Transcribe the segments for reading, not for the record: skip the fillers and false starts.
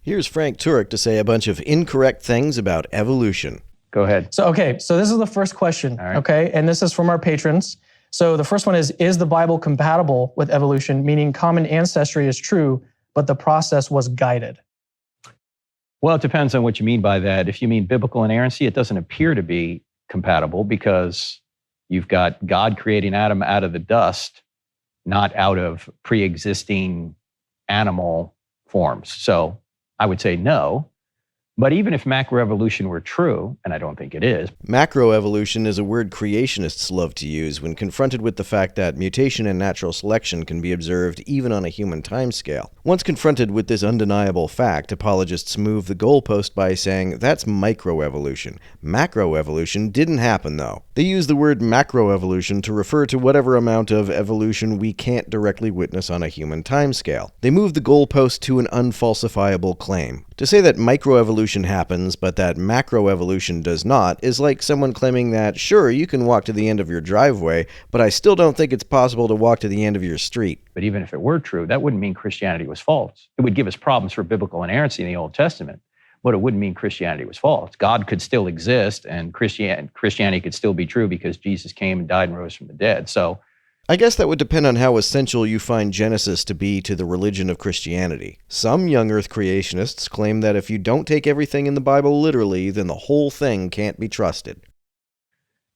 Here's Frank Turek to say a bunch of incorrect things about evolution. Go ahead. So this is the first question, All right. okay? And this is from our patrons. So the first one is the Bible compatible with evolution, meaning common ancestry is true, but the process was guided? Well, it depends on what you mean by that. If you mean biblical inerrancy, it doesn't appear to be compatible because you've got God creating Adam out of the dust, not out of pre-existing animal forms. So I would say no. But even if macroevolution were true, and I don't think it is. Macroevolution is a word creationists love to use when confronted with the fact that mutation and natural selection can be observed even on a human timescale. Once confronted with this undeniable fact, apologists move the goalpost by saying that's microevolution. Macroevolution didn't happen, though. They use the word macroevolution to refer to whatever amount of evolution we can't directly witness on a human timescale. They move the goalpost to an unfalsifiable claim. To say that microevolution happens, but that macroevolution does not, is like someone claiming that, sure, you can walk to the end of your driveway, but I still don't think it's possible to walk to the end of your street. But even if it were true, that wouldn't mean Christianity was false. It would give us problems for biblical inerrancy in the Old Testament, but it wouldn't mean Christianity was false. God could still exist, and Christianity could still be true because Jesus came and died and rose from the dead. So I guess that would depend on how essential you find Genesis to be to the religion of Christianity. Some young earth creationists claim that if you don't take everything in the Bible literally, then the whole thing can't be trusted.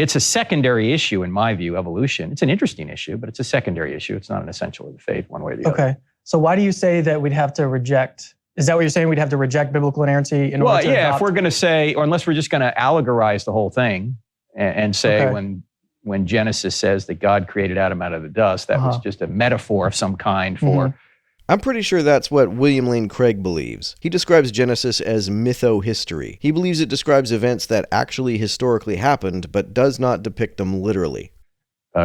it's a secondary issue in my view, evolution. It's an interesting issue, but it's a secondary issue. It's not an essential of the faith one way or the other. Okay. So why do you say that we'd have to reject? Is that what you're saying? We'd have to reject biblical inerrancy in order to adopt? If we're going to say, or unless we're just going to allegorize the whole thing and say when Genesis says that God created Adam out of the dust, that was just a metaphor of some kind for... I'm pretty sure that's what William Lane Craig believes. He describes Genesis as mytho-history. He believes it describes events that actually historically happened, but does not depict them literally.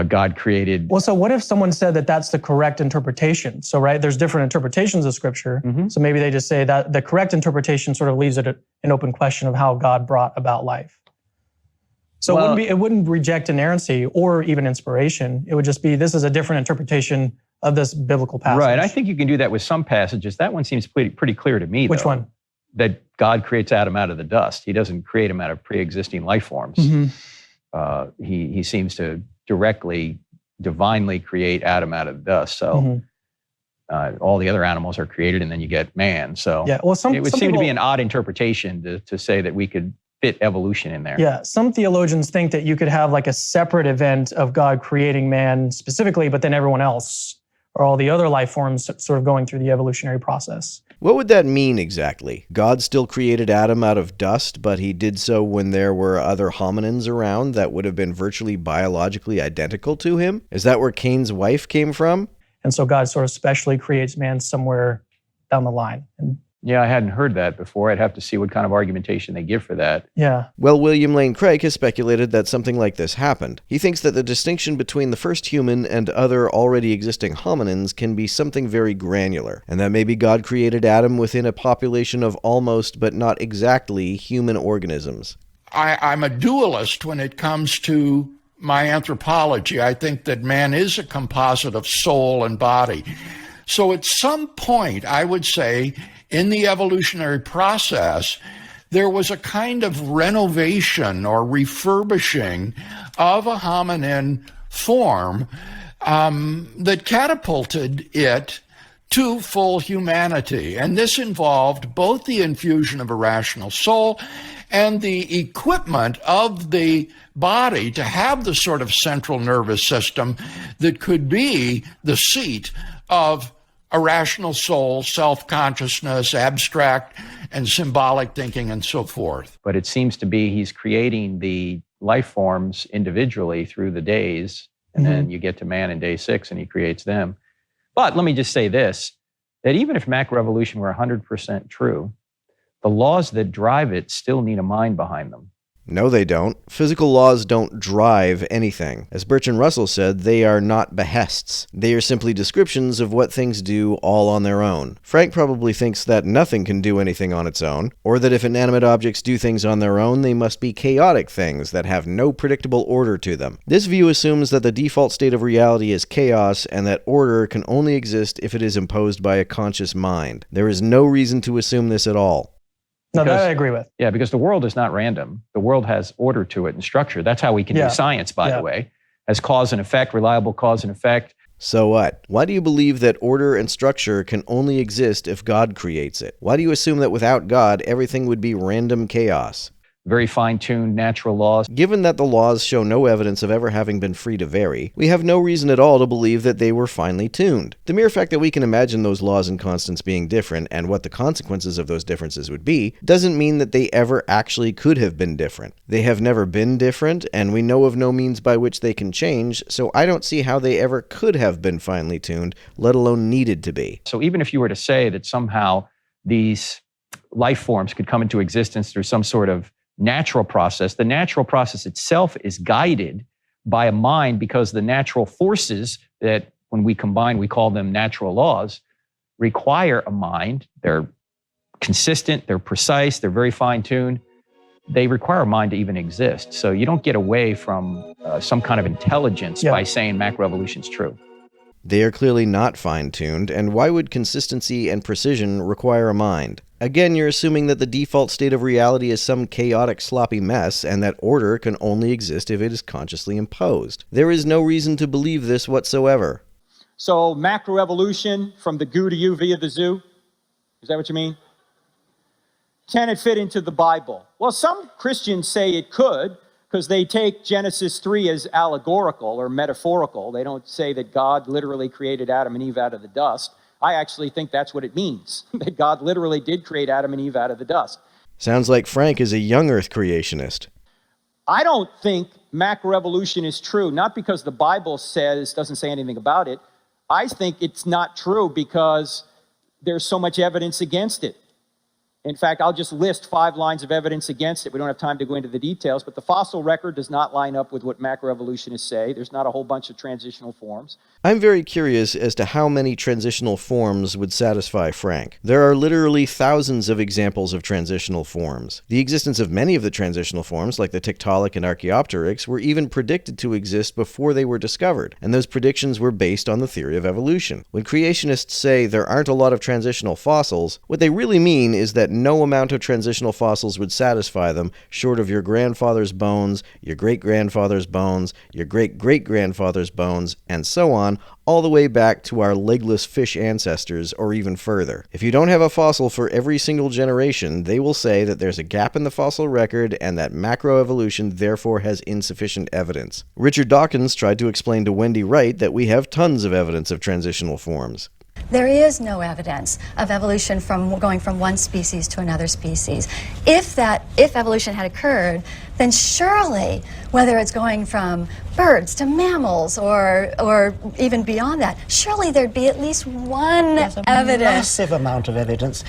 God created... Well, so what if someone said that that's the correct interpretation? So, right, there's different interpretations of Scripture. So maybe they just say that the correct interpretation sort of leaves it an open question of how God brought about life. So it wouldn't reject inerrancy or even inspiration. It would just be, this is a different interpretation of this biblical passage. Right. I think you can do that with some passages. That one seems pretty clear to me, Which though, one? That God creates Adam out of the dust. He doesn't create him out of pre-existing life forms. He seems to directly, divinely create Adam out of the dust. So all the other animals are created, and then you get man. So it would seem to be an odd interpretation to say that we could fit evolution in there. Yeah, some theologians think that you could have like a separate event of God creating man specifically, but then everyone else, or all the other life forms sort of going through the evolutionary process. What would that mean exactly? God still created Adam out of dust, but he did so when there were other hominins around that would have been virtually biologically identical to him? Is that where Cain's wife came from? And so God sort of specially creates man somewhere down the line. Yeah, I hadn't heard that before. I'd have to see what kind of argumentation they give for that. Yeah. Well, William Lane Craig has speculated that something like this happened. He thinks that the distinction between the first human and other already existing hominins can be something very granular, and that maybe God created Adam within a population of almost but not exactly human organisms. I'm a dualist when it comes to my anthropology. I think that man is a composite of soul and body. So at some point, I would say, in the evolutionary process, there was a kind of renovation or refurbishing of a hominin form that catapulted it to full humanity. And this involved both the infusion of a rational soul and the equipment of the body to have the sort of central nervous system that could be the seat of a rational soul, self-consciousness, abstract and symbolic thinking, and so forth. But it seems to be he's creating the life forms individually through the days, and then you get to man in day 6 and he creates them. But let me just say this, that even if macroevolution were 100% true, the laws that drive it still need a mind behind them. No, they don't. Physical laws don't drive anything. As Bertrand Russell said, they are not behests. They are simply descriptions of what things do all on their own. Frank probably thinks that nothing can do anything on its own, or that if inanimate objects do things on their own, they must be chaotic things that have no predictable order to them. This view assumes that the default state of reality is chaos, and that order can only exist if it is imposed by a conscious mind. There is no reason to assume this at all. No, that I agree with. Yeah, because the world is not random. The world has order to it and structure. That's how we can do science, by the way, as cause and effect, reliable cause and effect. So what? Why do you believe that order and structure can only exist if God creates it? Why do you assume that without God, everything would be random chaos? Very fine-tuned natural laws. Given that the laws show no evidence of ever having been free to vary, we have no reason at all to believe that they were finely tuned. The mere fact that we can imagine those laws and constants being different and what the consequences of those differences would be doesn't mean that they ever actually could have been different. They have never been different, and we know of no means by which they can change, so I don't see how they ever could have been finely tuned, let alone needed to be. So even if you were to say that somehow these life forms could come into existence through some sort of natural process, the natural process itself is guided by a mind, because the natural forces that, when we combine, we call them natural laws, require a mind. They're consistent, they're precise, they're very fine-tuned. They require a mind to even exist. So you don't get away from some kind of intelligence by saying macroevolution is true. They are clearly not fine-tuned, and why would consistency and precision require a mind? Again, you're assuming that the default state of reality is some chaotic, sloppy mess, and that order can only exist if it is consciously imposed. There is no reason to believe this whatsoever. So macroevolution from the goo to you via the zoo? Is that what you mean? Can it fit into the Bible? Well, some Christians say it could, because they take Genesis 3 as allegorical or metaphorical. They don't say that God literally created Adam and Eve out of the dust. I actually think that's what it means, that God literally did create Adam and Eve out of the dust. Sounds like Frank is a young earth creationist. I don't think macroevolution is true, not because the Bible doesn't say anything about it. I think it's not true because there's so much evidence against it. In fact, I'll just list 5 lines of evidence against it. We don't have time to go into the details, but the fossil record does not line up with what macroevolutionists say. There's not a whole bunch of transitional forms. I'm very curious as to how many transitional forms would satisfy Frank. There are literally thousands of examples of transitional forms. The existence of many of the transitional forms, like the Tiktaalik and Archaeopteryx, were even predicted to exist before they were discovered, and those predictions were based on the theory of evolution. When creationists say there aren't a lot of transitional fossils, what they really mean is that no amount of transitional fossils would satisfy them, short of your grandfather's bones, your great-grandfather's bones, your great-great-grandfather's bones, and so on, all the way back to our legless fish ancestors, or even further. If you don't have a fossil for every single generation, they will say that there's a gap in the fossil record and that macroevolution therefore has insufficient evidence. Richard Dawkins tried to explain to Wendy Wright that we have tons of evidence of transitional forms. There is no evidence of evolution from going from one species to another species. If evolution had occurred, then surely, whether it's going from birds to mammals or even beyond that, surely there'd be at least one There's a evidence. massive amount of evidence.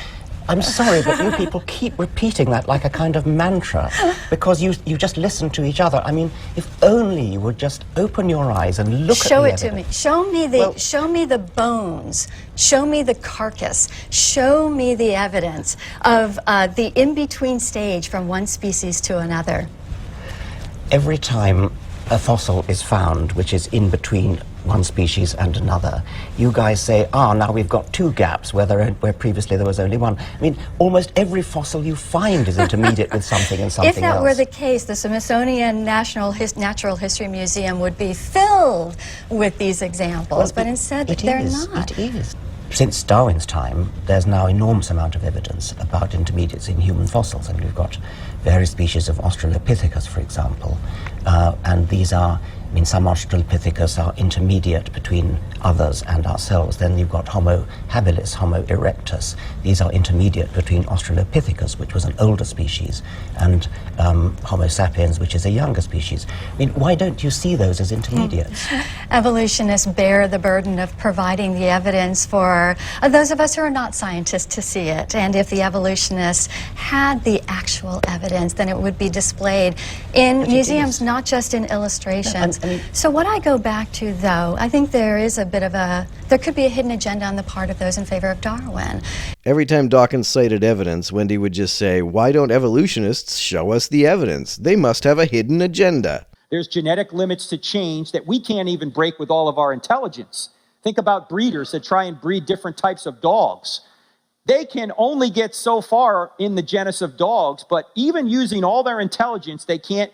I'm sorry, but you people keep repeating that like a kind of mantra, because you just listen to each other. I mean, if only you would just open your eyes and look at the evidence. Show it to me. Show me the bones. Show me the carcass. Show me the evidence of the in-between stage from one species to another. Every time a fossil is found which is in between one species and another, you guys say, now we've got 2 gaps where previously there was only 1. I mean, almost every fossil you find is intermediate with something and something else. If that were the case, the Smithsonian Natural History Museum would be filled with these examples, but instead they're not. It is. Since Darwin's time, there's now enormous amount of evidence about intermediates in human fossils, and we've got various species of Australopithecus, for example, and these are mean, some Australopithecus are intermediate between others and ourselves. Then you've got Homo habilis, Homo erectus. These are intermediate between Australopithecus, which was an older species, and Homo sapiens, which is a younger species. I mean, why don't you see those as intermediates? Evolutionists bear the burden of providing the evidence for those of us who are not scientists to see it. And if the evolutionists had the actual evidence, then it would be displayed in museums, not just in illustrations. So what I go back to, though, I think there is a bit of there could be a hidden agenda on the part of those in favor of Darwin. Every time Dawkins cited evidence, Wendy would just say, "Why don't evolutionists show us the evidence? They must have a hidden agenda." There's genetic limits to change that we can't even break with all of our intelligence. Think about breeders that try and breed different types of dogs. They can only get so far in the genus of dogs, but even using all their intelligence, they can't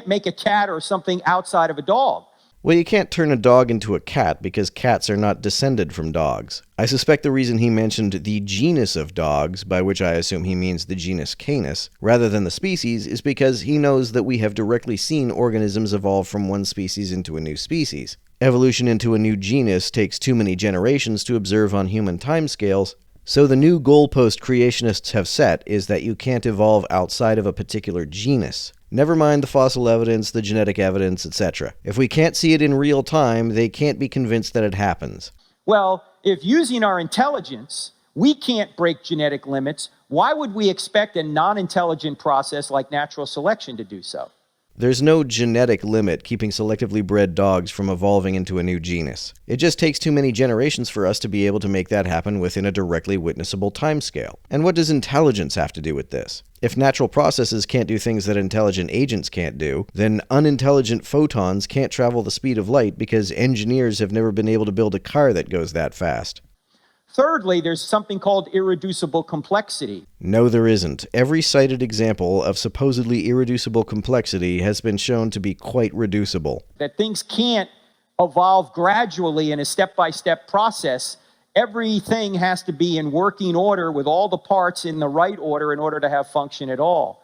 make a cat or something outside of a dog. Well, you can't turn a dog into a cat because cats are not descended from dogs. I suspect the reason he mentioned the genus of dogs, by which I assume he means the genus Canis, rather than the species, is because he knows that we have directly seen organisms evolve from one species into a new species. Evolution into a new genus takes too many generations to observe on human timescales, so the new goalpost creationists have set is that you can't evolve outside of a particular genus. Never mind the fossil evidence, the genetic evidence, etc. If we can't see it in real time, they can't be convinced that it happens. Well, if using our intelligence, we can't break genetic limits, why would we expect a non-intelligent process like natural selection to do so? There's no genetic limit keeping selectively bred dogs from evolving into a new genus. It just takes too many generations for us to be able to make that happen within a directly witnessable timescale. And what does intelligence have to do with this? If natural processes can't do things that intelligent agents can't do, then unintelligent photons can't travel the speed of light because engineers have never been able to build a car that goes that fast. Thirdly, there's something called irreducible complexity. No, there isn't. Every cited example of supposedly irreducible complexity has been shown to be quite reducible. That things can't evolve gradually in a step-by-step process. Everything has to be in working order with all the parts in the right order in order to have function at all.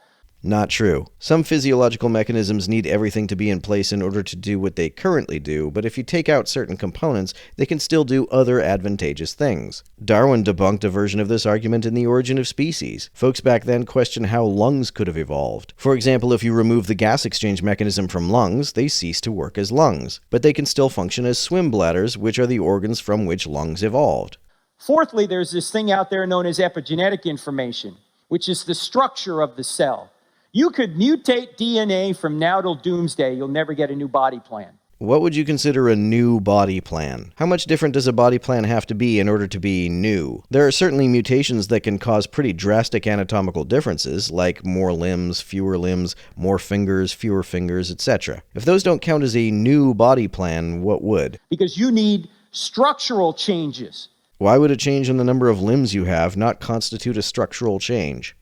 Not true. Some physiological mechanisms need everything to be in place in order to do what they currently do, but if you take out certain components, they can still do other advantageous things. Darwin debunked a version of this argument in The Origin of Species. Folks back then questioned how lungs could have evolved. For example, if you remove the gas exchange mechanism from lungs, they cease to work as lungs, but they can still function as swim bladders, which are the organs from which lungs evolved. Fourthly, there's this thing out there known as epigenetic information, which is the structure of the cell. You could mutate DNA from now till doomsday. You'll never get a new body plan. What would you consider a new body plan? How much different does a body plan have to be in order to be new? There are certainly mutations that can cause pretty drastic anatomical differences, like more limbs, more fingers, fewer fingers, etc. If those don't count as a new body plan, what would? Because you need structural changes. Why would a change in the number of limbs you have not constitute a structural change?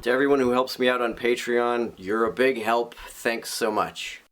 To everyone who helps me out on Patreon, you're a big help. Thanks so much.